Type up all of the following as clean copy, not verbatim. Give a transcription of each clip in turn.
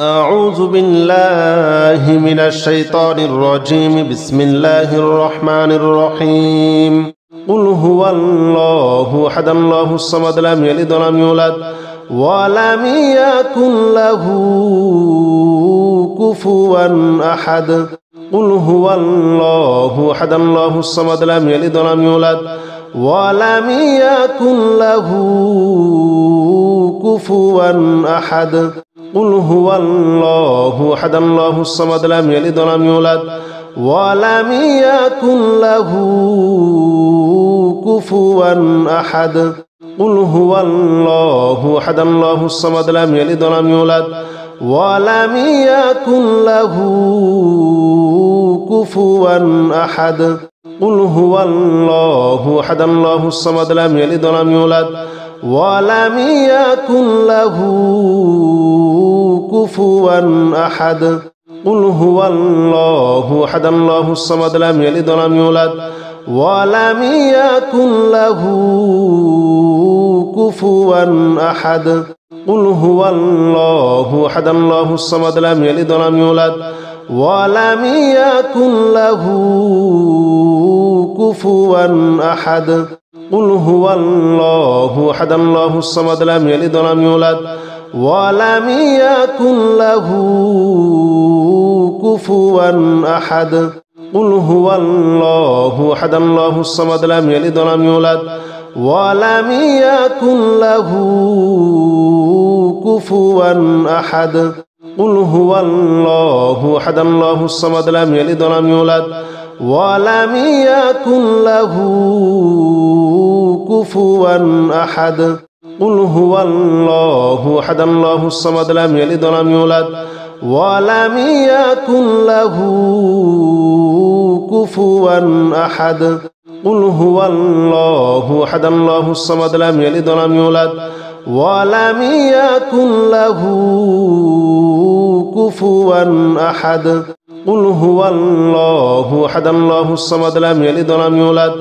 أعوذ بالله من الشيطان الرجيم. بسم الله الرحمن الرحيم. قل هو الله أحد الله الصمد لم يلد ولم يولد ولم يكن له كفوا أحد. قل هو الله أحد الله الصمد لم يلد ولم يولد ولم يكن له كفوا أحد. قل هو الله أحد الله الصمد لم يلد ولم يولد ولم يكن له كفوا أحد. قل هو الله أحد الله الصمد لم يلد ولم يولد ولم يكن له كفوا أحد. قل هو الله أحد الله الصمد لم يلد ولم يولد ولم يكن له كفوا أحد. قل هو الله أحد الله الصمد لم يلد ولم يولد ولم يكن له كفوا أحد. قل هو الله أحد الله الصمد لم يلد ولم يولد ولم يكن له كفوا أحد. قل هو الله أحد الله الصمد لم يلد ولم يولد ولم يكن له كفوا أحد. قل هو الله أحد الله الصمد لم يلد ولم يولد ولم يكن له كفوا أحد. قل هو الله أحد الله الصمد لم يلد ولم يولد ولم يكن له كفوا أحد. قل هو الله أحد الله الصمد لم يلد ولم يولد ولم يكن له كفوا أحد. قل هو الله أحد الله الصمد لم يلد ولم يولد ولم يكن له كفوا أحد. قل هو الله أحد الله الصمد لم يلد ولم يولد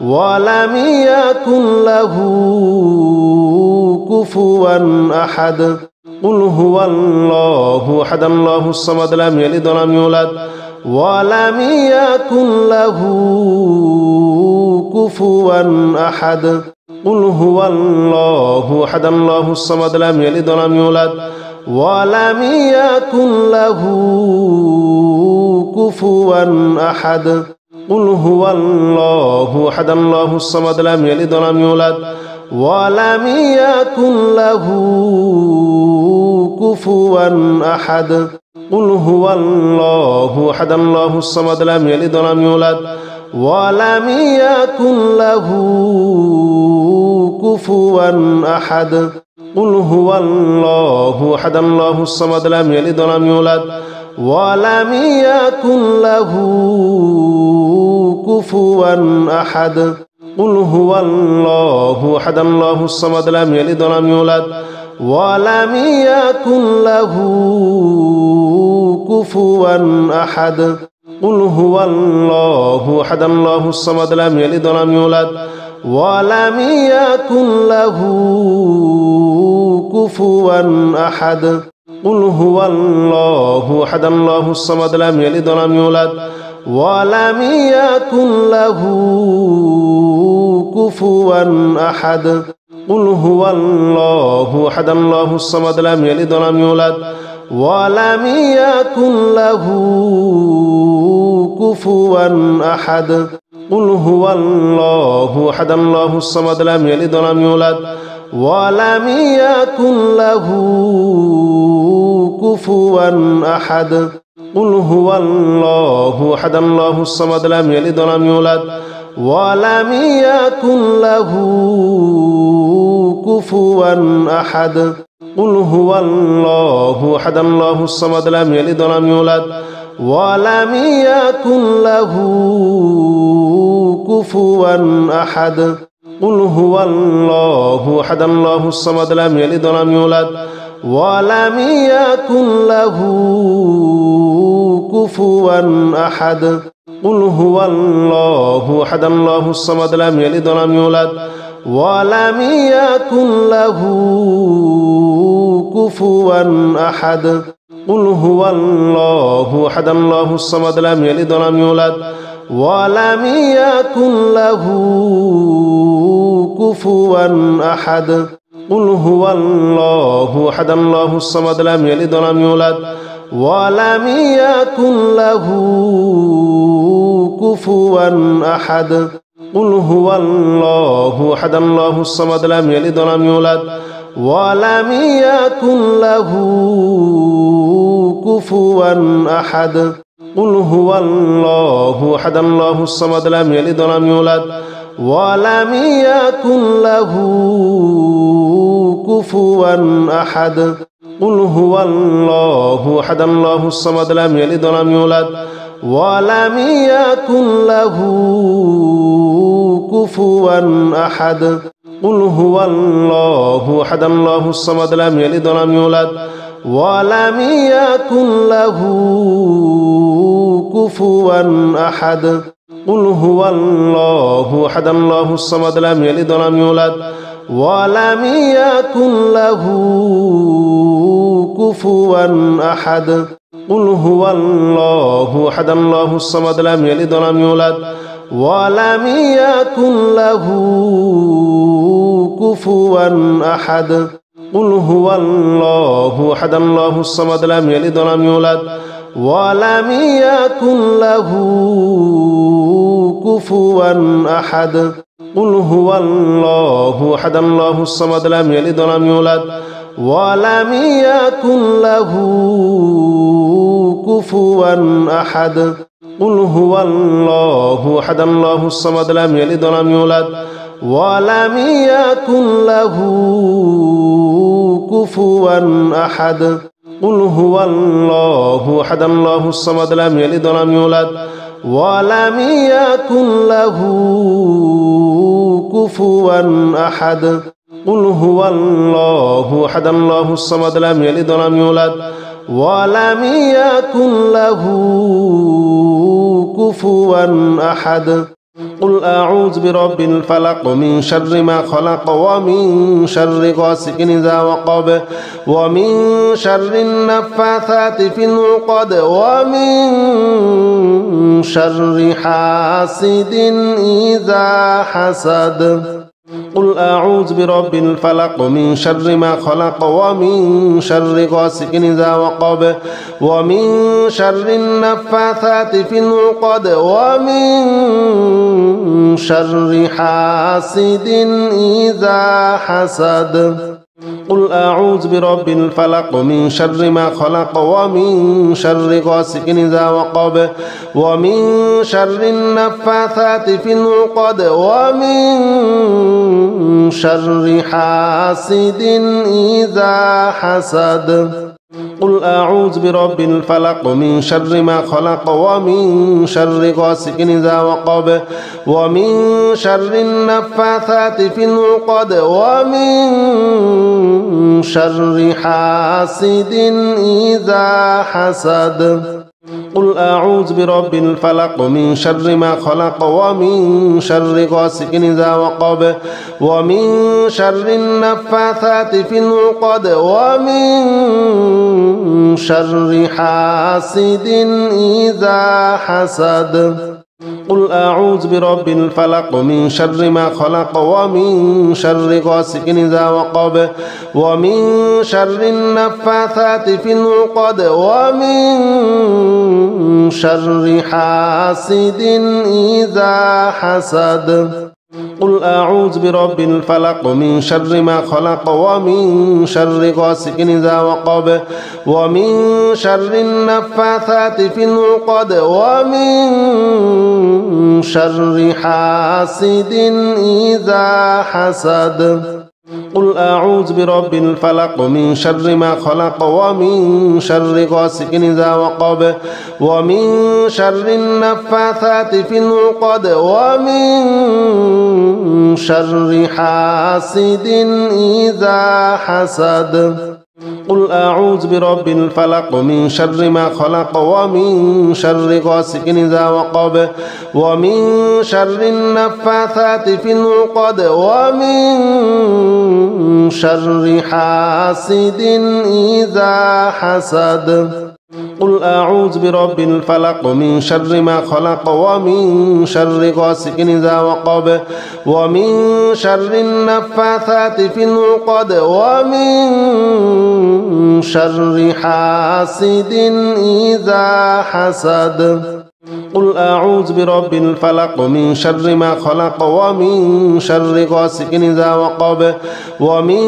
ولم يكن له كفوا أحد. قل هو الله أحد الله الصمد لم يلد ولم يولد ولم يكن له كفوا أحد. قل هو الله أحد الله الصمد لم يلد ولم يولد ولم يكن له كفوا أحد. قل هو الله أحد الله الصمد لم يلد ولم يولد ولم يكن له كفوا أحد. قل هو الله أحد الله الصمد لم يلد ولم يولد ولم يكن له كفوا أحد. قل هو الله أحد الله الصمد لم يلد ولم يولد ولم يكن له كفوا أحد. قل هو الله أحد الله الصمد لم يلد ولم يولد ولم يكن له كفوا أحد. قل هو الله أحد الله الصمد لم يلد ولم يولد ولم يكن له كفوا أحد. قل هو الله أحد الله الصمد لم يلد ولم يولد ولم يكن له كفوا أحد. قل هو الله أحد الله الصمد لم يلد ولم يولد ولم يكن له كفوا أحد. قل هو الله أحد الله الصمد لم يلد ولم يولد ولم يكن له كفوا أحد. قل هو الله أحد الله الصمد لم يلد ولم يولد ولم يكن له كفوا أحد. قل هو الله أحد الله الصمد لم يلد ولم يولد ولم يكن له كفوا أحد. قل هو الله أحد الله الصمد لم يلد ولم يولد ولم يكن له كفوا أحد. قل هو الله أحد الله الصمد لم يلد ولم يولد ولم يكن له كفوا أحد. قل هو الله أحد الله الصمد لم يلد ولم يولد ولم يكن له كفوا أحد قل هو الله أحد الله الصمد لم يلد ولم يولد ولم يكن له كفوا أحد قل هو الله أحد الله الصمد لم يلد ولم يولد ولم يكن له كفوا أحد قل هو الله أحد الله الصمد لم يلد ولم يولد ولم يكن له كفوا أحد قل هو الله أحد الله الصمد لم يلد ولم يولد ولم يكن له كفوا أحد قل هو الله أحد الله الصمد لم يلد ولم يولد ولم يكن له كفوا أحد قل هو الله أحد الله الصمد لم يلد ولم يولد ولم يكن له كفوا أحد قل هو الله أحد الله الصمد لم يلد ولم يولد ولم يكن له كفوا أحد قل هو الله أحد الله الصمد لم يلد ولم يولد ولم يكن له كفوا أحد قل هو الله أحد الله الصمد لم يلد ولم يولد ولم يكن له كفوا أحد قل هو الله أحد الله الصمد لم يلد ولم يولد ولم يكن له كفوا أحد قل هو الله أحد الله الصمد لم يلد ولم يولد ولم يكن له كفوا أحد قل هو الله أحد الله الصمد لم يلد ولم يولد ولم يكن له كفوا أحد قل أعوذ برب الفلق من شر ما خلق ومن شر غاسق إذا وقب ومن شر النفاثات في العقد ومن شر حاسد إذا حسد قل أعوذ برب الفلق من شر ما خلق ومن شر غاسق إذا وقب ومن شر النفاثات في العقد ومن شر حاسد إذا حسد قل أعوذ برب الفلق من شر ما خلق ومن شر غاسق إذا وقب ومن شر النفاثات في العقد ومن شر حاسد إذا حسد قل أعوذ برب الفلق من شر ما خلق ومن شر غاسق إذا وقب ومن شر النفاثات في العقد ومن شر حاسد إذا حسد قل أعوذ برب الفلق من شر ما خلق ومن شر غاسق إذا وقب ومن شر النفاثات في العقد ومن شر حاسد إذا حسد قل أعوذ برب الفلق من شر ما خلق ومن شر غاسق إذا وقب ومن شر النفاثات في العقد ومن شر حاسد إذا حسد قل أعوذ برب الفلق من شر ما خلق ومن شر غاسق إذا وقب ومن شر النفاثات في العقد ومن شر حاسد إذا حسد قل أعوذ برب الفلق من شر ما خلق ومن شر غاسق إذا وقب ومن شر النفاثات في العقد ومن شر حاسد إذا حسد قل أعوذ برب الفلق من شر ما خلق ومن شر غاسق إذا وقب ومن شر النفاثات في العقد ومن شر حاسد إذا حسد قل أعوذ برب الفلق من شر ما خلق ومن شر غاسق إذا وقب ومن شر النفاثات في العقد ومن شر حاسد إذا حسد قل أعوذ برب الفلق من شر ما خلق ومن شر غاسق إذا وقب ومن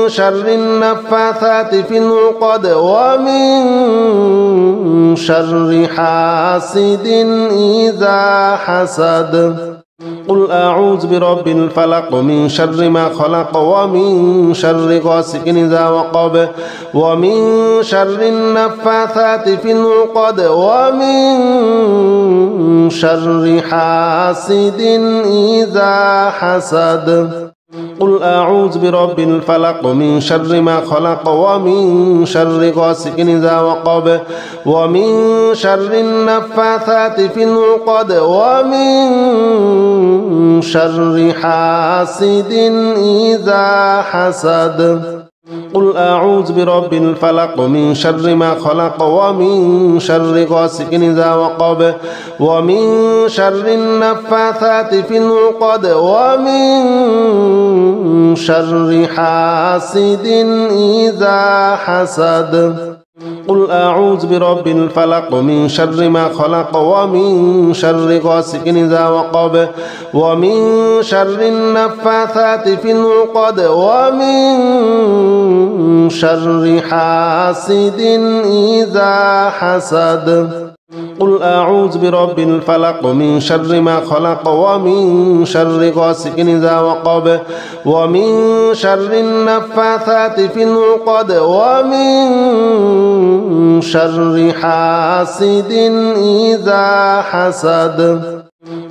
شر النفاثات في العقد ومن شر حاسد إذا حسد قل أعوذ برب الفلق من شر ما خلق ومن شر غاسق إذا وقب ومن شر النفاثات في العقد ومن شر حاسد إذا حسد قل أعوذ برب الفلق من شر ما خلق ومن شر غاسق إذا وقب ومن شر النفاثات في العقد ومن شر حاسد إذا حسد قل أعوذ برب الفلق من شر ما خلق ومن شر غاسق إذا وقب ومن شر النفاثات في العقد ومن شر حاسد إذا حسد قل أعوذ برب الفلق من شر ما خلق ومن شر غاسق إذا وقب ومن شر النفاثات في العقد ومن شر حاسد إذا حسد قل أعوذ برب الفلق من شر ما خلق ومن شر غاسق إذا وقب ومن شر النفاثات في العقد ومن شر حاسد إذا حسد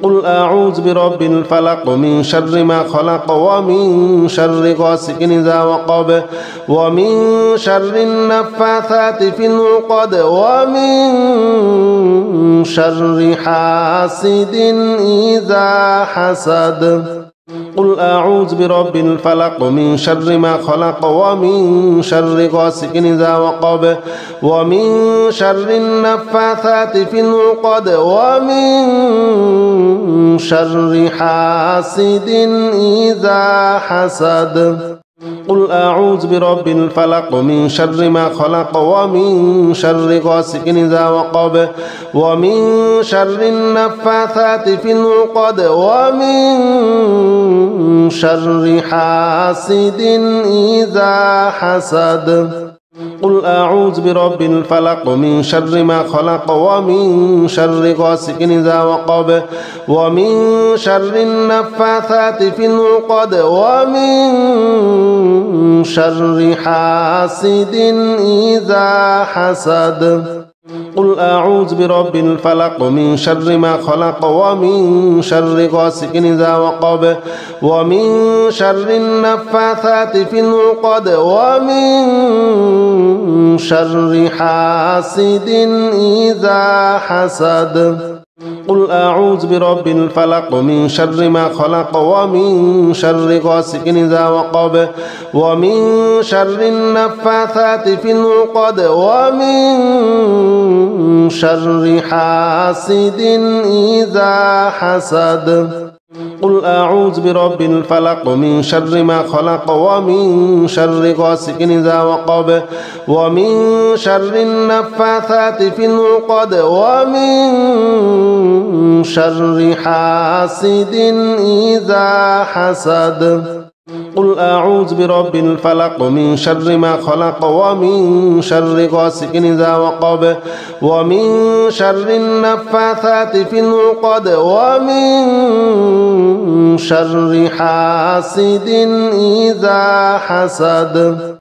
قل أعوذ برب الفلق من شر ما خلق ومن شر غاسق إذا وقب ومن شر النفاثات في العقد ومن شر حاسد إذا حسد قل أعوذ برب الفلق من شر ما خلق ومن شر غاسق إذا وقب ومن شر النفاثات في العقد ومن شر حاسد إذا حسد قل أعوذ برب الفلق من شر ما خلق ومن شر غاسق إذا وقب ومن شر النفاثات في العقد ومن شر حاسد إذا حسد قل أعوذ برب الفلق من شر ما خلق ومن شر غاسق إذا وقب ومن شر النفاثات في العقد ومن شر حاسد إذا حسد قل أعوذ برب الفلق من شر ما خلق ومن شر غاسق إذا وقب ومن شر النفاثات في العقد ومن شر حاسد إذا حسد قل أعوذ برب الفلق من شر ما خلق ومن شر غاسق إذا وقب ومن شر النفاثات في العقد ومن شر حاسد إذا حسد قل أعوذ برب الفلق من شر ما خلق ومن شر غاسق إذا وقب ومن شر النفاثات في العقد ومن شر حاسد إذا حسد قل أعوذ برب الفلق من شر ما خلق ومن شر غاسق إذا وقب ومن شر النفاثات في العقد ومن شر حاسد إذا حسد